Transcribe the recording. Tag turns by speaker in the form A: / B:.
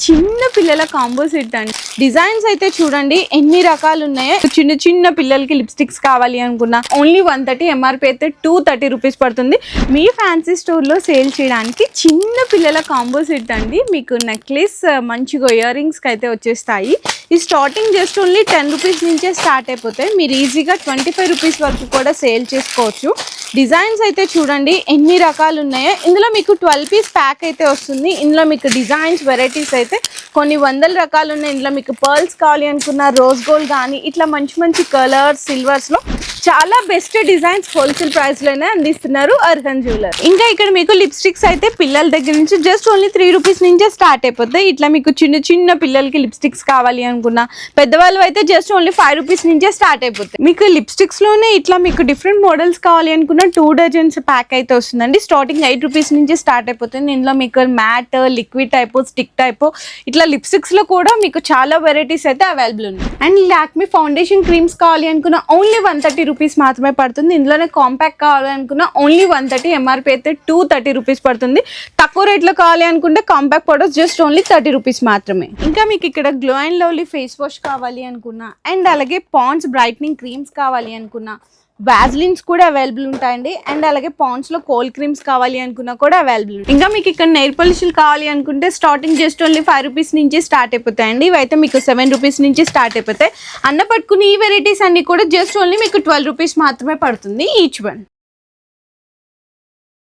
A: చిన్న పిల్లల combo set అండి. డిజైన్స్ అయితే చూడండి ఎన్ని రకాలు ఉన్నాయో. చిన్న చిన్న పిల్లలకి లిప్స్టిక్స్ కావాలి అనుకున్నా ఓన్లీ 130 ఎంఆర్పీ అయితే 230 రూపీస్ పడుతుంది. మీ ఫ్యాన్సీ స్టోర్లో సేల్ చేయడానికి చిన్న పిల్లల కాంబో సెట్ అండి. మీకు నెక్లెస్ మంచిగా ఇయర్ రింగ్స్కి అయితే వచ్చేస్తాయి. ఈ స్టార్టింగ్ జస్ట్ ఓన్లీ 10 రూపీస్ నుంచే స్టార్ట్ అయిపోతాయి. మీరు ఈజీగా 25 రూపీస్ వరకు కూడా సేల్ చేసుకోవచ్చు. డిజైన్స్ అయితే చూడండి ఎన్ని రకాలు ఉన్నాయో. ఇందులో మీకు 12 పీస్ ప్యాక్ అయితే వస్తుంది. ఇందులో మీకు డిజైన్స్ వెరైటీస్ అయితే కొన్ని వందల రకాలు ఉన్నాయి. ఇందులో మీకు పర్ల్స్ కావాలి అనుకున్న రోజ్ గోల్డ్ కానీ ఇట్లా మంచి మంచి కలర్స్ సిల్వర్స్లో చాలా బెస్ట్ డిజైన్స్ హోల్సేల్ ప్రైస్లోనే అందిస్తున్నారు అర్హన్ జ్యువెలర్. ఇంకా ఇక్కడ మీకు లిప్స్టిక్స్ అయితే పిల్లల దగ్గర నుంచి జస్ట్ ఓన్లీ 3 రూపీస్ నుంచే స్టార్ట్ అయిపోతాయి. ఇట్లా మీకు చిన్న చిన్న పిల్లలకి లిప్స్టిక్స్ కావాలి అనుకున్నా పెద్దవాళ్ళు అయితే జస్ట్ ఓన్లీ 5 రూపీస్ నుంచే స్టార్ట్ అయిపోతాయి. మీకు లిప్స్టిక్స్లోనే ఇట్లా మీకు డిఫరెంట్ మోడల్స్ కావాలి అనుకున్న 2 డజన్స్ ప్యాక్ అయితే వస్తుందండి. స్టార్టింగ్ 8 రూపీస్ నుంచి స్టార్ట్ అయిపోతుంది. ఇందులో మీకు matte, liquid type, stick type ఇట్లా లిప్స్టిక్స్లో కూడా మీకు చాలా వెరైటీస్ అయితే అవైలబుల్ ఉన్నాయి. అండ్ లాక్మీ ఫౌండేషన్ క్రీమ్స్ కావాలి అనుకున్న ఓన్లీ 130 రూపీస్ మాత్రమే పడుతుంది. ఇందులోనే కాంపాక్ట్ కావాలి అనుకున్న ఓన్లీ 130 ఎంఆర్పీ అయితే 230 రూపీస్ పడుతుంది. తక్కువ రేట్లో కావాలి అనుకుంటే compact powders just only 30 rupees మాత్రమే. ఇంకా మీకు ఇక్కడ glow and lovely face wash కావాలి అనుకున్నా అండ్ అలాగే పాండ్స్ బ్రైట్నింగ్ క్రీమ్స్ కావాలి అనుకున్నా వ్యాజ్లిన్స్ కూడా అవైలబుల్ ఉంటాయండి. అండ్ అలాగే పాండ్స్లో కోల్డ్ క్రీమ్స్ కావాలి అనుకున్నా కూడా అవైలబుల్ ఉంటాయి. ఇంకా మీకు ఇక్కడ నెయిల్ పాలిష్లు కావాలి అనుకుంటే స్టార్టింగ్ జస్ట్ ఓన్లీ 5 రూపీస్ నుంచి స్టార్ట్ అయిపోతాయండి. ఇవైతే మీకు 7 రూపీస్ నుంచి స్టార్ట్ అయిపోతాయి. అన్న పట్టుకుని ఈ వెరైటీస్ అన్ని కూడా జస్ట్ ఓన్లీ మీకు 12 రూపీస్ మాత్రమే పడుతుంది ఈచ్ వన్.